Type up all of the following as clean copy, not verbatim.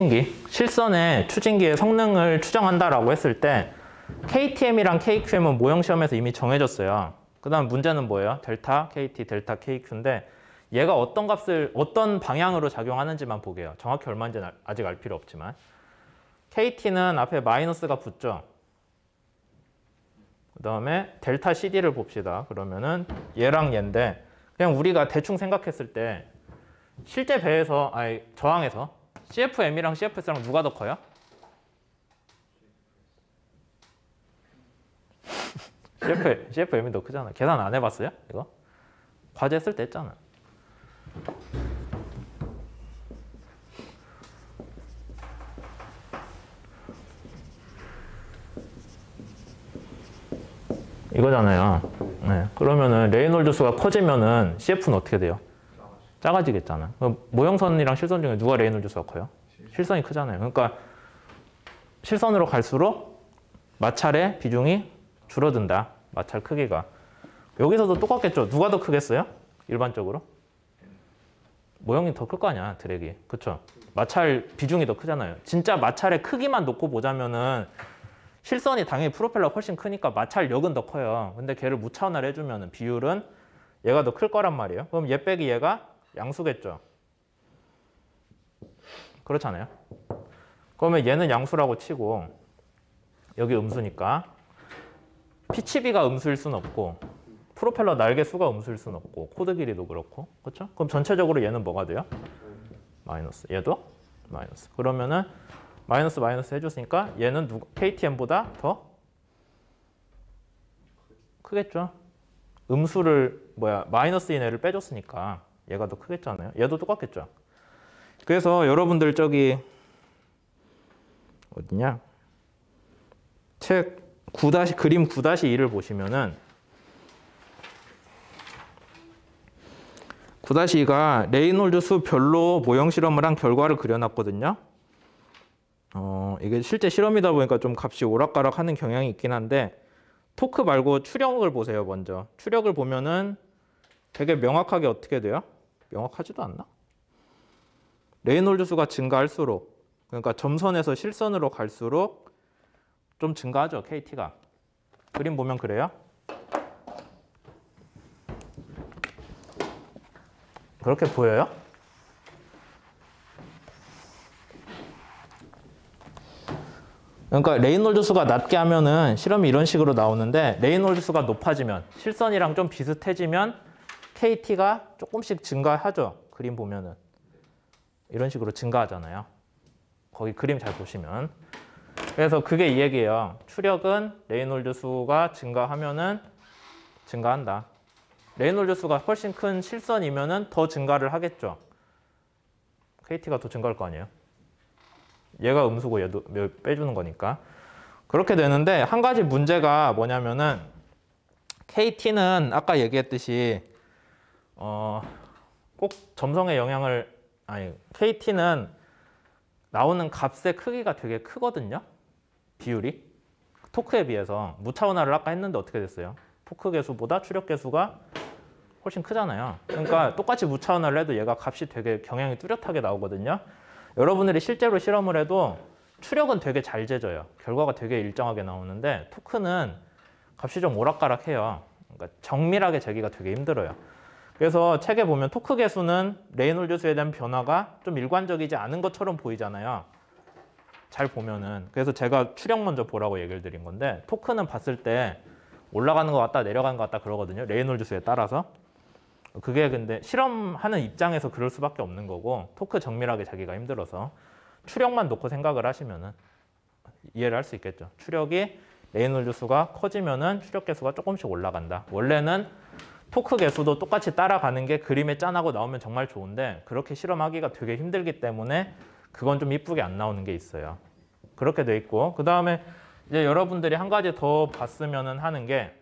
실선의 추진기의 성능을 추정한다라고 했을 때 KTM이랑 KQM은 모형 시험에서 이미 정해졌어요. 그 다음 문제는 뭐예요? 델타 KT, 델타 KQ인데 얘가 어떤 값을 어떤 방향으로 작용하는지만 보게요. 정확히 얼마인지는 아직 알 필요 없지만 KT는 앞에 마이너스가 붙죠. 그 다음에 델타 CD를 봅시다. 그러면은 얘랑 얘인데 그냥 우리가 대충 생각했을 때 실제 배에서 저항에서 CFM이랑 CFS랑 누가 더 커요? CFM이 더 크잖아. 계산 안 해봤어요? 이거? 과제 쓸 때 했잖아. 이거잖아요. 네. 그러면은 레이놀드 수가 커지면은 CF는 어떻게 돼요? 작아지겠잖아. 모형선이랑 실선 중에 누가 레이놀드 수가 커요? 실선이 크잖아요. 그러니까 실선으로 갈수록 마찰의 비중이 줄어든다. 마찰 크기가. 여기서도 똑같겠죠. 누가 더 크겠어요? 일반적으로? 모형이 더 클 거 아니야, 드랙이. 그쵸? 마찰 비중이 더 크잖아요. 진짜 마찰의 크기만 놓고 보자면은 실선이 당연히 프로펠러가 훨씬 크니까 마찰력은 더 커요. 근데 걔를 무차원화를 해주면 비율은 얘가 더 클 거란 말이에요. 그럼 얘 빼기 얘가 양수겠죠. 그렇잖아요. 그러면 얘는 양수라고 치고 여기 음수니까 PCB가 음수일 수는 없고 프로펠러 날개 수가 음수일 수는 없고 코드 길이도 그렇고 그렇죠? 그럼 전체적으로 얘는 뭐가 돼요? 마이너스. 얘도 마이너스. 그러면은 마이너스 마이너스 해줬으니까 얘는 KTM보다 더 크겠죠? 음수를 마이너스인 애를 빼줬으니까 얘가 더 크겠잖아요. 얘도 똑같겠죠. 그래서 여러분들 저기 어디냐? 책 9 그림 9-2를 보시면은 9-2가 레이놀드 수 별로 모형 실험을 한 결과를 그려놨거든요. 이게 실제 실험이다 보니까 좀 값이 오락가락 하는 경향이 있긴 한데 토크 말고 추력을 보세요. 먼저 추력을 보면은 되게 명확하게 어떻게 돼요? 명확하지도 않나? 레이놀드 수가 증가할수록 그러니까 점선에서 실선으로 갈수록 좀 증가하죠. KT가. 그림 보면 그래요? 그렇게 보여요? 그러니까 레이놀드 수가 낮게 하면은 실험이 이런 식으로 나오는데 레이놀드 수가 높아지면 실선이랑 좀 비슷해지면 KT가 조금씩 증가하죠. 그림 보면은 이런 식으로 증가하잖아요. 거기 그림 잘 보시면. 그래서 그게 이 얘기예요. 추력은 레이놀드 수가 증가하면은 증가한다. 레이놀드 수가 훨씬 큰 실선이면은 더 증가를 하겠죠. KT가 더 증가할 거 아니에요. 얘가 음수고 얘도 빼주는 거니까. 그렇게 되는데 한 가지 문제가 뭐냐면은 KT는 아까 얘기했듯이 꼭 점성의 영향을 KT는 나오는 값의 크기가 되게 크거든요. 비율이. 토크에 비해서 무차원화를 아까 했는데 어떻게 됐어요? 토크 개수보다 추력 개수가 훨씬 크잖아요. 그러니까 똑같이 무차원화를 해도 얘가 값이 되게 경향이 뚜렷하게 나오거든요. 여러분들이 실제로 실험을 해도 추력은 되게 잘 재져요. 결과가 되게 일정하게 나오는데 토크는 값이 좀 오락가락해요. 그러니까 정밀하게 재기가 되게 힘들어요. 그래서 책에 보면 토크 개수는 레이놀드 수에 대한 변화가 좀 일관적이지 않은 것처럼 보이잖아요. 잘 보면은. 그래서 제가 추력 먼저 보라고 얘기를 드린 건데 토크는 봤을 때 올라가는 것 같다 내려가는 것 같다 그러거든요. 레이놀드 수에 따라서. 그게 근데 실험하는 입장에서 그럴 수밖에 없는 거고 토크 정밀하게 자기가 힘들어서 추력만 놓고 생각을 하시면은 이해를 할 수 있겠죠. 추력이 레이놀드 수가 커지면은 추력 개수가 조금씩 올라간다. 원래는 토크 개수도 똑같이 따라가는 게 그림에 짠하고 나오면 정말 좋은데 그렇게 실험하기가 되게 힘들기 때문에 그건 좀 이쁘게 안 나오는 게 있어요. 그렇게 돼 있고 그 다음에 이제 여러분들이 한 가지 더 봤으면 하는 게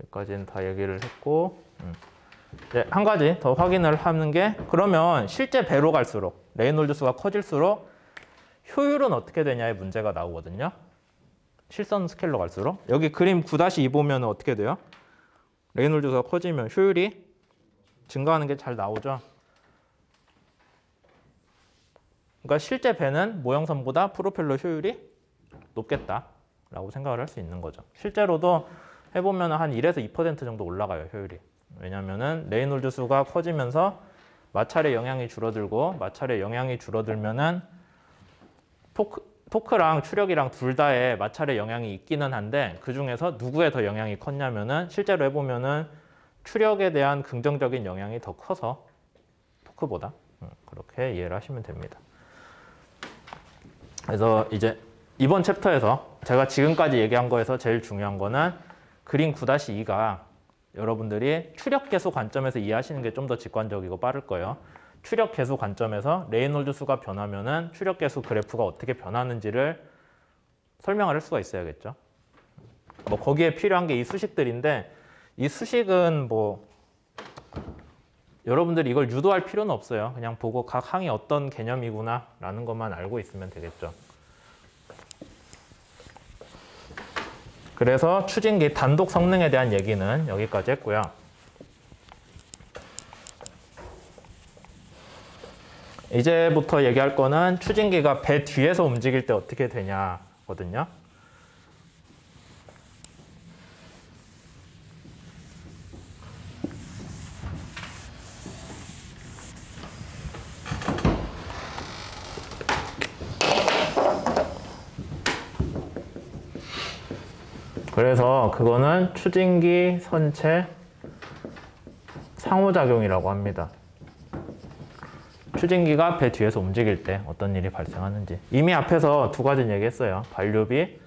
여기까지는 다 얘기를 했고 이제 한 가지 더 확인을 하는 게 그러면 실제 배로 갈수록 레이놀드 수가 커질수록 효율은 어떻게 되냐의 문제가 나오거든요. 실선 스케일로 갈수록 여기 그림 9-2 보면 어떻게 돼요? 레이놀드 수가 커지면 효율이 증가하는 게 잘 나오죠. 그러니까 실제 배는 모형선보다 프로펠러 효율이 높겠다라고 생각을 할 수 있는 거죠. 실제로도 해보면 한 1에서 2% 정도 올라가요, 효율이. 왜냐면은 레이놀드 수가 커지면서 마찰의 영향이 줄어들고, 마찰의 영향이 줄어들면은 토크랑 추력이랑 둘 다에 마찰의 영향이 있기는 한데, 그 중에서 누구에 더 영향이 컸냐면은 실제로 해보면은 추력에 대한 긍정적인 영향이 더 커서 토크보다. 그렇게 이해를 하시면 됩니다. 그래서 이제 이번 챕터에서 제가 지금까지 얘기한 거에서 제일 중요한 거는 그림 9-2가 여러분들이 추력 계수 관점에서 이해하시는 게 좀 더 직관적이고 빠를 거예요. 추력 계수 관점에서 레이놀드 수가 변하면은 추력 계수 그래프가 어떻게 변하는지를 설명을 할 수가 있어야겠죠. 뭐 거기에 필요한 게 이 수식들인데, 이 수식은 뭐 여러분들이 이걸 유도할 필요는 없어요. 그냥 보고 각 항이 어떤 개념이구나 라는 것만 알고 있으면 되겠죠. 그래서 추진기 단독 성능에 대한 얘기는 여기까지 했고요. 이제부터 얘기할 거는 추진기가 배 뒤에서 움직일 때 어떻게 되냐거든요. 그래서 그거는 추진기 선체 상호작용이라고 합니다. 추진기가 배 뒤에서 움직일 때 어떤 일이 발생하는지. 이미 앞에서 두 가지 얘기했어요. 반류비,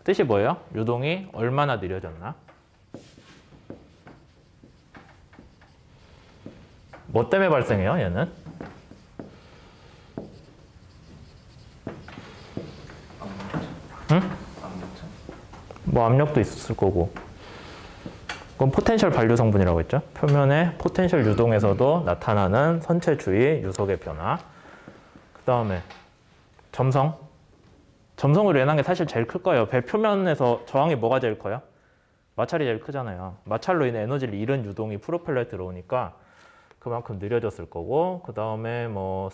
뜻이 뭐예요? 유동이 얼마나 느려졌나? 뭐 때문에 발생해요, 얘는? 응? 뭐 압력도 있었을 거고. 그건 포텐셜 반류 성분이라고 했죠. 표면의 포텐셜 유동에서도 나타나는 선체 주위 유속의 변화. 그 다음에 점성. 점성으로 인한 게 사실 제일 클 거예요. 배 표면에서 저항이 뭐가 제일 커요? 마찰이 제일 크잖아요. 마찰로 인해 에너지를 잃은 유동이 프로펠러에 들어오니까 그만큼 느려졌을 거고, 그 다음에 뭐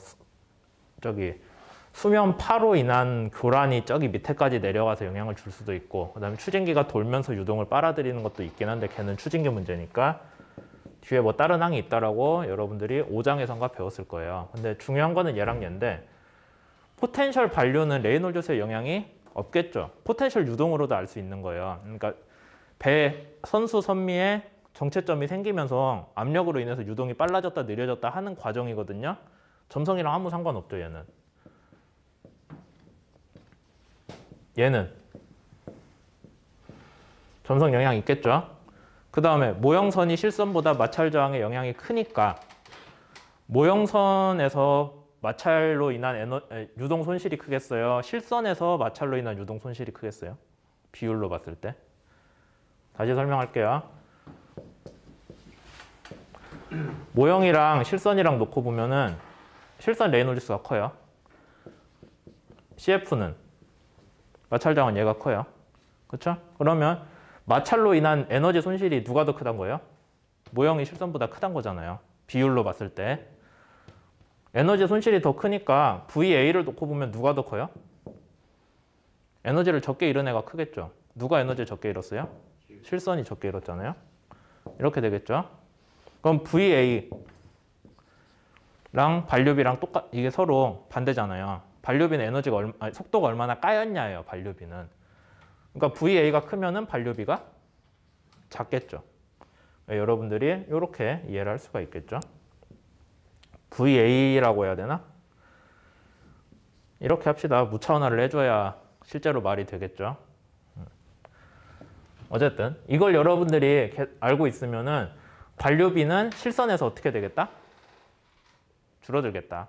수면 파로 인한 교란이 저기 밑에까지 내려가서 영향을 줄 수도 있고, 그 다음에 추진기가 돌면서 유동을 빨아들이는 것도 있긴 한데 걔는 추진기 문제니까 뒤에 뭐 다른 항이 있다라고 여러분들이 5장에선가 배웠을 거예요. 근데 중요한 거는 얘랑 얘인데, 포텐셜 반류는 레이놀드수의 영향이 없겠죠. 포텐셜 유동으로도 알 수 있는 거예요. 그러니까 배 선수 선미에 정체점이 생기면서 압력으로 인해서 유동이 빨라졌다 느려졌다 하는 과정이거든요. 점성이랑 아무 상관없죠, 얘는. 얘는 점성 영향 있겠죠. 그 다음에 모형선이 실선보다 마찰 저항의 영향이 크니까 모형선에서 마찰로 인한 유동 손실이 크겠어요? 실선에서 마찰로 인한 유동 손실이 크겠어요? 비율로 봤을 때. 다시 설명할게요. 모형이랑 실선이랑 놓고 보면은 실선 레이놀드수가 커요. CF는 마찰 저항은 얘가 커요. 그렇죠? 그러면 마찰로 인한 에너지 손실이 누가 더 크단 거예요? 모형이 실선보다 크단 거잖아요. 비율로 봤을 때. 에너지 손실이 더 크니까 VA를 놓고 보면 누가 더 커요? 에너지를 적게 잃은 애가 크겠죠. 누가 에너지를 적게 잃었어요? 실선이 적게 잃었잖아요. 이렇게 되겠죠. 그럼 VA랑 반류비랑 이게 서로 반대잖아요. 반류비는 속도가 얼마나 까였냐예요, 반류비는. 그러니까 VA가 크면은 반류비가 작겠죠. 여러분들이 이렇게 이해를 할 수가 있겠죠. VA라고 해야 되나? 이렇게 합시다. 무차원화를 해줘야 실제로 말이 되겠죠. 어쨌든 이걸 여러분들이 알고 있으면은 반류비는 실선에서 어떻게 되겠다? 줄어들겠다.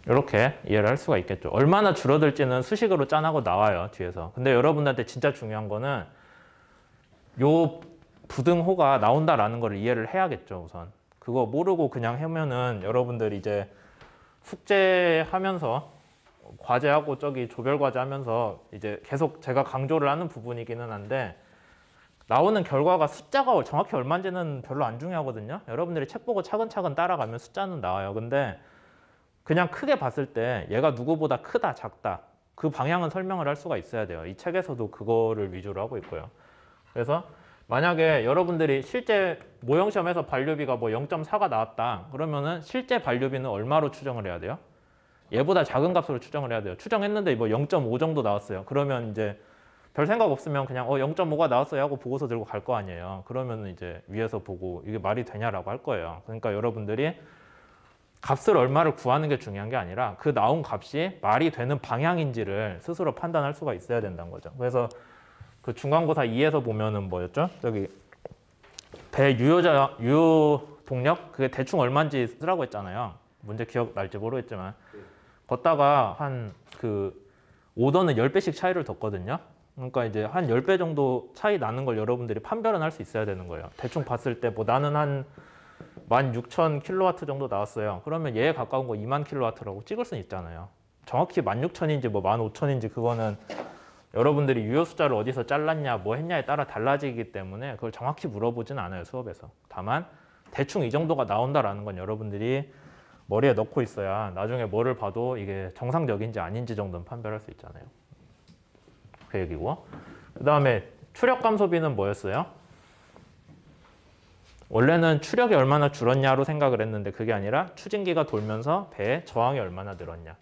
이렇게 이해를 할 수가 있겠죠. 얼마나 줄어들지는 수식으로 짠하고 나와요, 뒤에서. 근데 여러분들한테 진짜 중요한 거는 요 부등호가 나온다라는 걸 이해를 해야겠죠, 우선. 그거 모르고 그냥 하면은 여러분들이 이제 숙제하면서 과제하고 저기 조별 과제 하면서 이제 계속 제가 강조를 하는 부분이기는 한데 나오는 결과가 숫자가 정확히 얼마인지는 별로 안 중요하거든요. 여러분들이 책 보고 차근차근 따라가면 숫자는 나와요. 근데 그냥 크게 봤을 때 얘가 누구보다 크다, 작다 그 방향은 설명을 할 수가 있어야 돼요. 이 책에서도 그거를 위주로 하고 있고요. 그래서 만약에 여러분들이 실제 모형시험에서 반류비가 뭐 0.4가 나왔다 그러면은 실제 반류비는 얼마로 추정을 해야 돼요? 얘보다 작은 값으로 추정을 해야 돼요. 추정했는데 뭐 0.5 정도 나왔어요. 그러면 이제 별 생각 없으면 그냥 0.5가 나왔어요 하고 보고서 들고 갈 거 아니에요. 그러면 이제 위에서 보고 이게 말이 되냐라고 할 거예요. 그러니까 여러분들이 값을 얼마를 구하는 게 중요한 게 아니라 그 나온 값이 말이 되는 방향인지를 스스로 판단할 수가 있어야 된다는 거죠. 그래서 그 중간고사 2에서 보면은 뭐였죠? 저기 배 유효 동력 그게 대충 얼마인지 쓰라고 했잖아요. 문제 기억날지 모르겠지만 걷다가 한 그 오더는 10배씩 차이를 뒀거든요. 그러니까 이제 한 10배 정도 차이 나는 걸 여러분들이 판별은 할 수 있어야 되는 거예요. 대충 봤을 때 뭐 나는 한 16,000kW 정도 나왔어요. 그러면 얘에 가까운 거 20,000kW라고 찍을 수는 있잖아요. 정확히 16,000인지 뭐 15,000인지 그거는 여러분들이 유효 숫자를 어디서 잘랐냐 뭐 했냐에 따라 달라지기 때문에 그걸 정확히 물어보진 않아요, 수업에서. 다만 대충 이 정도가 나온다라는 건 여러분들이 머리에 넣고 있어야 나중에 뭐를 봐도 이게 정상적인지 아닌지 정도는 판별할 수 있잖아요. 그 얘기고. 그 다음에 추력 감소비는 뭐였어요? 원래는 추력이 얼마나 줄었냐로 생각을 했는데 그게 아니라 추진기가 돌면서 배의 저항이 얼마나 늘었냐.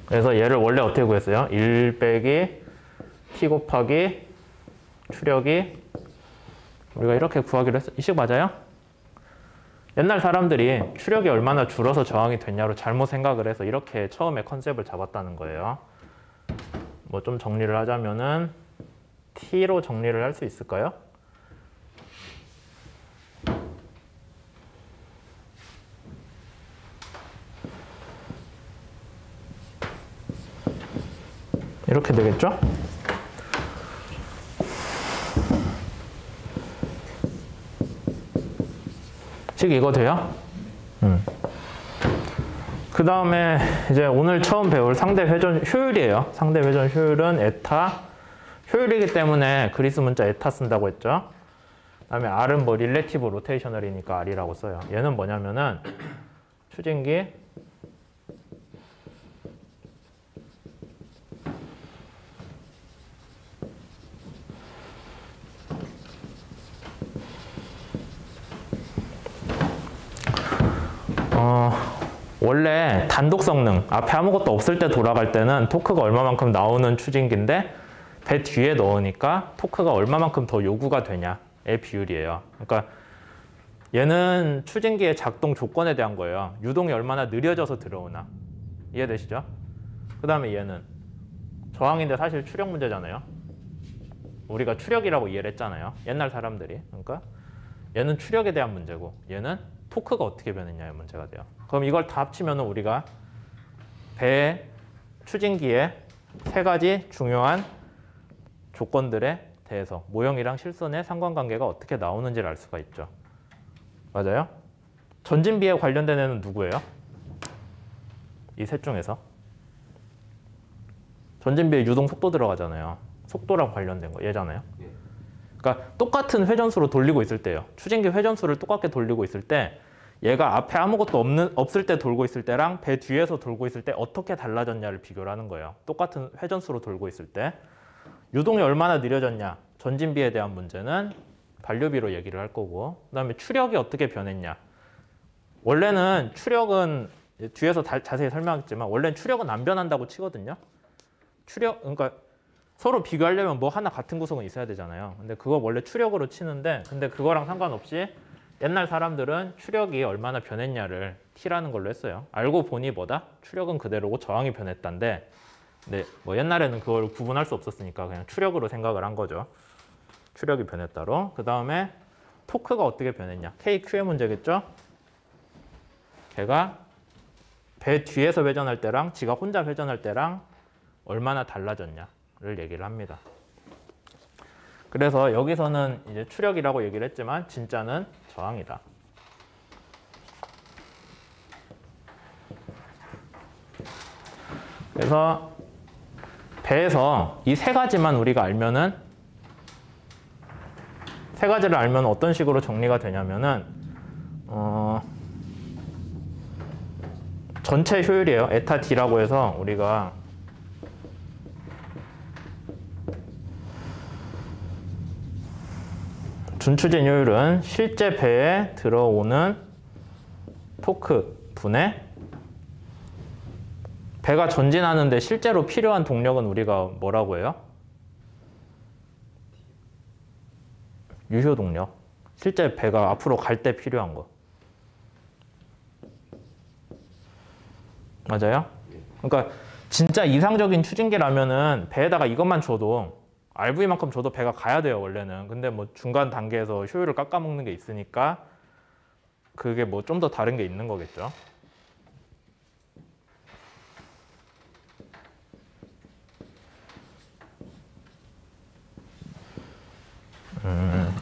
그래서 얘를 원래 어떻게 구했어요? 1 빼기 t 곱하기 추력이 우리가 이렇게 구하기로 했어요. 이 식 맞아요? 옛날 사람들이 추력이 얼마나 줄어서 저항이 됐냐로 잘못 생각을 해서 이렇게 처음에 컨셉을 잡았다는 거예요. 뭐 좀 정리를 하자면은 t로 정리를 할 수 있을까요? 이렇게 되겠죠? 식 이거 돼요? 그 다음에 이제 오늘 처음 배울 상대 회전 효율이에요. 상대 회전 효율은 에타 효율이기 때문에 그리스 문자 에타 쓴다고 했죠. 그 다음에 R은 뭐 릴레티브 로테이셔널이니까 R이라고 써요. 얘는 뭐냐면은 추진기 원래 단독 성능, 앞에 아무것도 없을 때 돌아갈 때는 토크가 얼마만큼 나오는 추진기인데 배 뒤에 넣으니까 토크가 얼마만큼 더 요구가 되냐의 비율이에요. 그러니까 얘는 추진기의 작동 조건에 대한 거예요. 유동이 얼마나 느려져서 들어오나. 이해되시죠? 그 다음에 얘는 저항인데 사실 추력 문제잖아요. 우리가 추력이라고 이해를 했잖아요. 옛날 사람들이. 그러니까 얘는 추력에 대한 문제고 얘는 토크가 어떻게 변했냐의 문제가 돼요. 그럼 이걸 다 합치면 우리가 배 추진기의 세 가지 중요한 조건들에 대해서 모형이랑 실선의 상관관계가 어떻게 나오는지를 알 수가 있죠. 맞아요? 전진비에 관련된 애는 누구예요? 이 셋 중에서. 전진비에 유동 속도 들어가잖아요. 속도랑 관련된 거 얘잖아요. 그러니까 똑같은 회전수로 돌리고 있을 때요. 추진기 회전수를 똑같게 돌리고 있을 때 얘가 앞에 아무것도 없을 때 돌고 있을 때랑 배 뒤에서 돌고 있을 때 어떻게 달라졌냐를 비교를 하는 거예요. 똑같은 회전수로 돌고 있을 때 유동이 얼마나 느려졌냐. 전진비에 대한 문제는 반류비로 얘기를 할 거고 그 다음에 추력이 어떻게 변했냐. 원래는 추력은 뒤에서 자세히 설명하겠지만 원래는 추력은 안 변한다고 치거든요. 그러니까 서로 비교하려면 뭐 하나 같은 구성은 있어야 되잖아요. 근데 그거 원래 추력으로 치는데 근데 그거랑 상관없이 옛날 사람들은 추력이 얼마나 변했냐를 t라는 걸로 했어요. 알고 보니 뭐다? 추력은 그대로고 저항이 변했단데 근데 뭐 옛날에는 그걸 구분할 수 없었으니까 그냥 추력으로 생각을 한 거죠. 추력이 변했다로. 그 다음에 토크가 어떻게 변했냐. KQ의 문제겠죠? 걔가 배 뒤에서 회전할 때랑 지가 혼자 회전할 때랑 얼마나 달라졌냐를 얘기를 합니다. 그래서 여기서는 이제 추력이라고 얘기를 했지만 진짜는 저항이다. 그래서 배에서 이 세 가지만 우리가 알면은 세 가지를 알면 어떤 식으로 정리가 되냐면은 전체 효율이에요. 에타 D라고 해서 우리가 준추진 효율은 실제 배에 들어오는 토크 분의 배가 전진하는데 실제로 필요한 동력은 우리가 뭐라고 해요? 유효 동력. 실제 배가 앞으로 갈 때 필요한 거. 맞아요? 그러니까 진짜 이상적인 추진기라면은 배에다가 이것만 줘도 RV만큼 줘도 배가 가야 돼요, 원래는. 근데 뭐 중간 단계에서 효율을 깎아먹는 게 있으니까 그게 뭐 좀 더 다른 게 있는 거겠죠.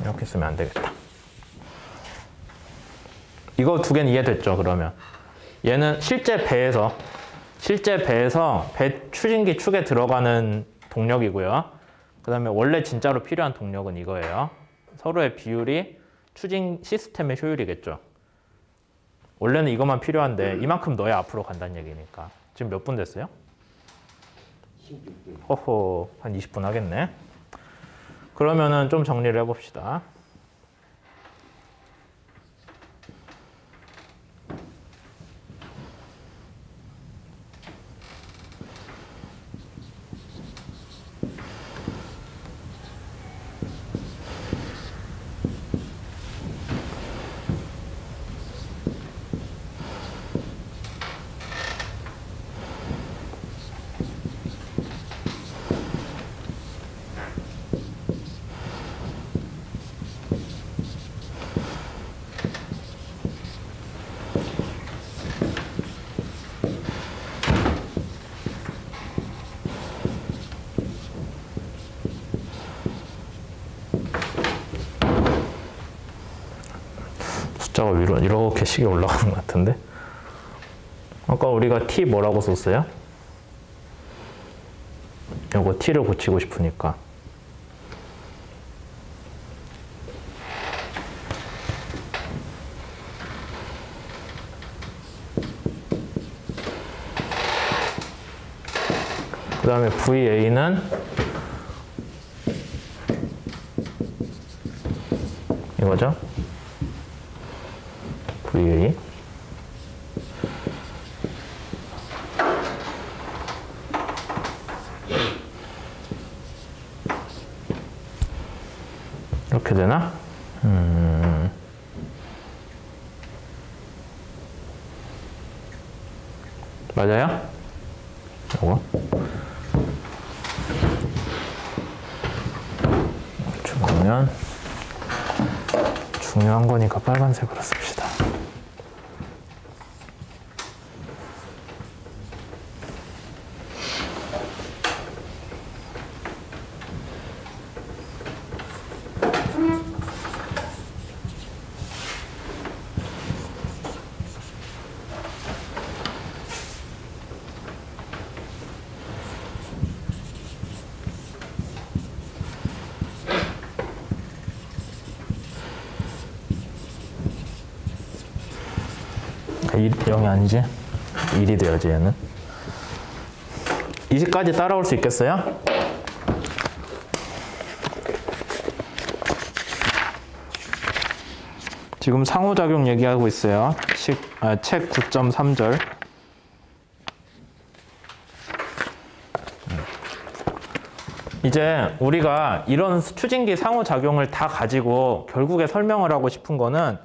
이렇게 쓰면 안 되겠다. 이거 두 개는 이해됐죠, 그러면? 얘는 실제 배에서 배 추진기 축에 들어가는 동력이고요. 그 다음에 원래 진짜로 필요한 동력은 이거예요. 서로의 비율이 추진 시스템의 효율이겠죠. 원래는 이것만 필요한데 이만큼 넣어야 앞으로 간다는 얘기니까. 지금 몇 분 됐어요? 16분. 허허, 한 20분 하겠네. 그러면은 좀 정리를 해봅시다. 숫자가 위로 이렇게 식이 올라가는 것 같은데. 아까 우리가 t 뭐라고 썼어요? 요거 t를 고치고 싶으니까. 그 다음에 VA는 이거죠? VA. 이렇게 되나? 맞아요? 이거. 그러면 중요한 거니까 빨간색으로 씁시다. 이 0이 아니지? 1이 돼야지 얘는. 20까지 따라올 수 있겠어요? 지금 상호작용 얘기하고 있어요. 책 9.3절. 이제 우리가 이런 추진기 상호작용을 다 가지고 결국에 설명을 하고 싶은 거는,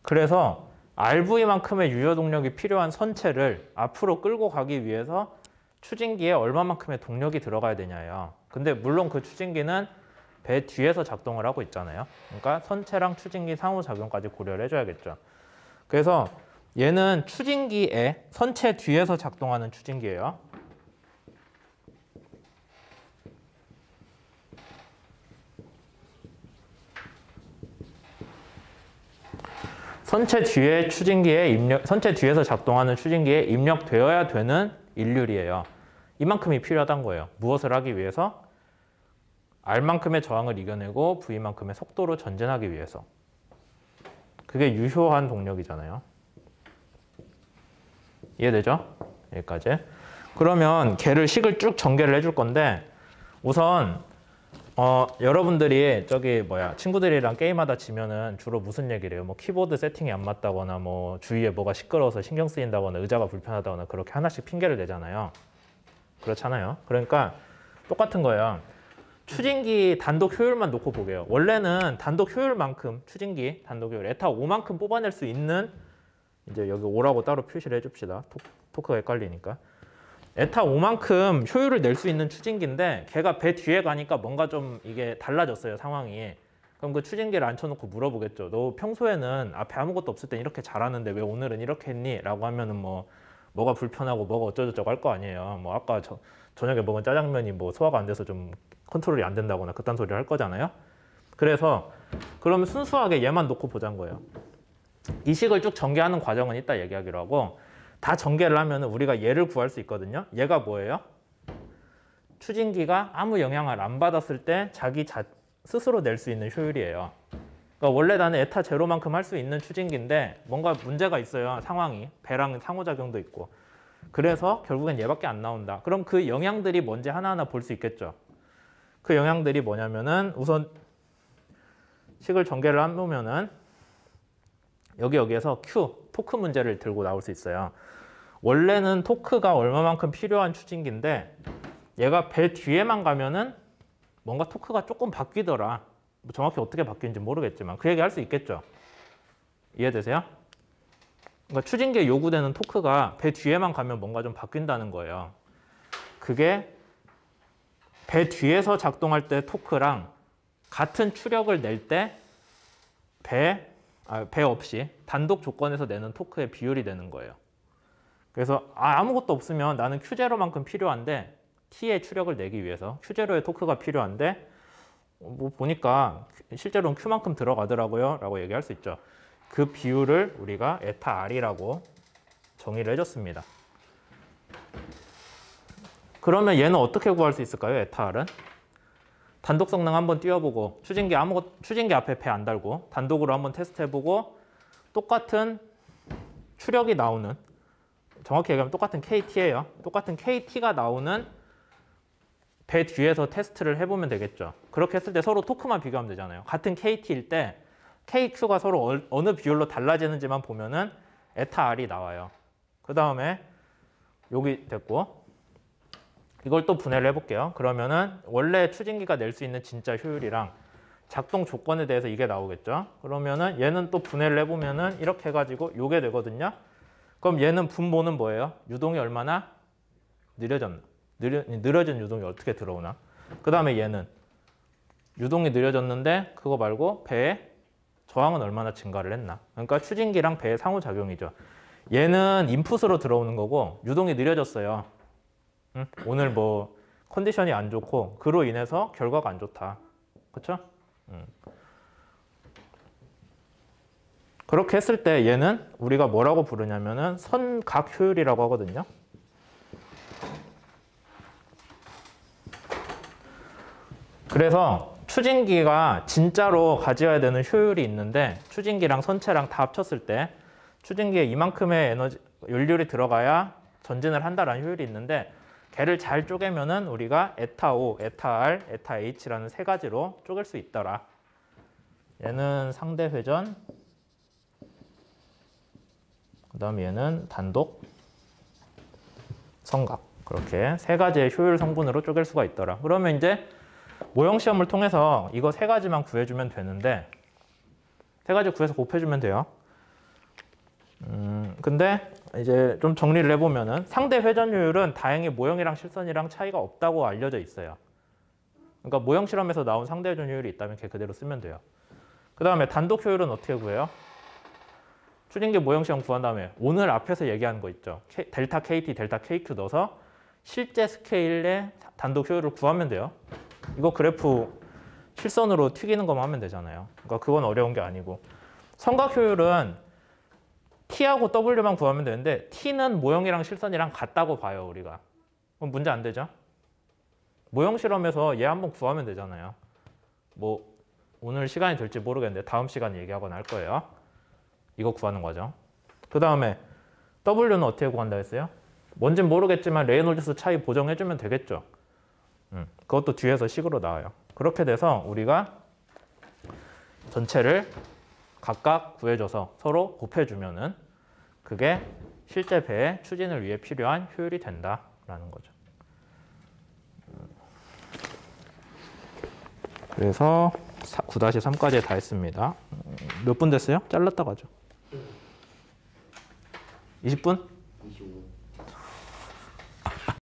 그래서 RV만큼의 유효동력이 필요한 선체를 앞으로 끌고 가기 위해서 추진기에 얼마만큼의 동력이 들어가야 되냐예요. 근데 물론 그 추진기는 배 뒤에서 작동을 하고 있잖아요. 그러니까 선체랑 추진기 상호작용까지 고려를 해줘야겠죠. 그래서 얘는 추진기에 선체 뒤에서 작동하는 추진기예요. 선체 뒤에 선체 뒤에서 작동하는 추진기에 입력되어야 되는 일률이에요. 이만큼이 필요하다는 거예요. 무엇을 하기 위해서? R만큼의 저항을 이겨내고 V만큼의 속도로 전진하기 위해서. 그게 유효한 동력이잖아요. 이해되죠? 여기까지. 그러면 걔를 식을 쭉 전개를 해줄 건데 우선 여러분들이 친구들이랑 게임하다 지면은 주로 무슨 얘기를 해요? 뭐 키보드 세팅이 안 맞다거나 뭐 주위에 뭐가 시끄러워서 신경 쓰인다거나 의자가 불편하다거나 그렇게 하나씩 핑계를 대잖아요. 그렇잖아요. 그러니까 똑같은 거예요. 추진기 단독 효율만 놓고 보게요. 원래는 단독 효율만큼 추진기 단독 효율 에타 5만큼 뽑아낼 수 있는 이제 여기 5라고 따로 표시를 해줍시다. 토크가 헷갈리니까. 에타 5만큼 효율을 낼 수 있는 추진기인데 걔가 배 뒤에 가니까 뭔가 좀 이게 달라졌어요, 상황이. 그럼 그 추진기를 앉혀놓고 물어보겠죠. 너 평소에는 앞에 아무것도 없을 땐 이렇게 잘하는데 왜 오늘은 이렇게 했니? 라고 하면은 뭐가 불편하고 뭐가 어쩌고저쩌고 할 거 아니에요. 뭐 아까 저녁에 먹은 짜장면이 뭐 소화가 안 돼서 좀 컨트롤이 안 된다거나 그딴 소리를 할 거잖아요. 그래서 그러면 순수하게 얘만 놓고 보자는 거예요. 이 식을 쭉 전개하는 과정은 이따 얘기하기로 하고 다 전개를 하면 우리가 얘를 구할 수 있거든요. 얘가 뭐예요? 추진기가 아무 영향을 안 받았을 때 자기 스스로 낼 수 있는 효율이에요. 그러니까 원래 나는 에타 제로만큼 할 수 있는 추진기인데 뭔가 문제가 있어요. 상황이. 배랑 상호작용도 있고. 그래서 결국엔 얘밖에 안 나온다. 그럼 그 영향들이 뭔지 하나하나 볼 수 있겠죠. 그 영향들이 뭐냐면은 우선 식을 전개를 해보면은 여기에서 Q, 토크 문제를 들고 나올 수 있어요. 원래는 토크가 얼마만큼 필요한 추진기인데 얘가 배 뒤에만 가면은 뭔가 토크가 조금 바뀌더라. 뭐 정확히 어떻게 바뀌는지 모르겠지만 그 얘기 할 수 있겠죠. 이해되세요? 그러니까 추진기에 요구되는 토크가 배 뒤에만 가면 뭔가 좀 바뀐다는 거예요. 그게 배 뒤에서 작동할 때 토크랑 같은 추력을 낼 때 배 없이 단독 조건에서 내는 토크의 비율이 되는 거예요. 그래서 아무것도 없으면 나는 Q0만큼 필요한데 T의 추력을 내기 위해서 Q0의 토크가 필요한데 뭐 보니까 실제로는 Q만큼 들어가더라고요 라고 얘기할 수 있죠. 그 비율을 우리가 에타 R이라고 정의를 해줬습니다. 그러면 얘는 어떻게 구할 수 있을까요? 에타 R은? 단독 성능 한번 띄워보고 추진기 앞에 배 안 달고 단독으로 한번 테스트해보고 똑같은 추력이 나오는 정확히 얘기하면 똑같은 KT예요. 똑같은 KT가 나오는 배 뒤에서 테스트를 해보면 되겠죠. 그렇게 했을 때 서로 토크만 비교하면 되잖아요. 같은 KT일 때 KQ가 서로 어느 비율로 달라지는지만 보면은 에타 R이 나와요. 그 다음에 여기 됐고 이걸 또 분해를 해볼게요. 그러면은 원래 추진기가 낼 수 있는 진짜 효율이랑 작동 조건에 대해서 이게 나오겠죠. 그러면은 얘는 또 분해를 해보면은 이렇게 해가지고 요게 되거든요. 그럼 얘는 분모는 뭐예요? 유동이 얼마나 느려졌나? 느려진 유동이 어떻게 들어오나? 그 다음에 얘는 유동이 느려졌는데 그거 말고 배의 저항은 얼마나 증가를 했나? 그러니까 추진기랑 배의 상호작용이죠. 얘는 인풋으로 들어오는 거고 유동이 느려졌어요. 응? 오늘 뭐 컨디션이 안 좋고 그로 인해서 결과가 안 좋다. 그렇죠? 그렇게 했을 때 얘는 우리가 뭐라고 부르냐면은 선각 효율이라고 하거든요. 그래서 추진기가 진짜로 가져야 되는 효율이 있는데 추진기랑 선체랑 다 합쳤을 때 추진기에 이만큼의 연료율이 들어가야 전진을 한다라는 효율이 있는데 걔를 잘 쪼개면은 우리가 에타 O, 에타 R, 에타 H라는 세 가지로 쪼갤 수 있더라. 얘는 상대 회전, 그 다음에 얘는 단독, 성각. 그렇게 세 가지의 효율 성분으로 쪼갤 수가 있더라. 그러면 이제 모형 시험을 통해서 이거 세 가지만 구해주면 되는데 세 가지 구해서 곱해주면 돼요. 근데 이제 좀 정리를 해보면은 상대 회전율은 다행히 모형이랑 실선이랑 차이가 없다고 알려져 있어요. 그러니까 모형 실험에서 나온 상대 회전율이 있다면 걔 그대로 쓰면 돼요. 그 다음에 단독 효율은 어떻게 구해요? 추진기 모형 시험 구한 다음에 오늘 앞에서 얘기한 거 있죠. 델타 KT, 델타 KQ 넣어서 실제 스케일의 단독 효율을 구하면 돼요. 이거 그래프 실선으로 튀기는 것만 하면 되잖아요. 그러니까 그건 어려운 게 아니고. 성각 효율은 t하고 w만 구하면 되는데 t는 모형이랑 실선이랑 같다고 봐요, 우리가. 그럼 문제 안 되죠? 모형 실험에서 얘 한번 구하면 되잖아요. 뭐 오늘 시간이 될지 모르겠는데 다음 시간에 얘기하거나 할 거예요. 이거 구하는 거죠. 그 다음에 w는 어떻게 구한다 했어요? 뭔진 모르겠지만 레이놀즈스 차이 보정해주면 되겠죠. 그것도 뒤에서 식으로 나와요. 그렇게 돼서 우리가 전체를 각각 구해줘서 서로 곱해주면은 그게 실제 배의 추진을 위해 필요한 효율이 된다라는 거죠. 그래서 9-3까지 다 했습니다. 몇 분 됐어요? 잘랐다 가죠. 20분?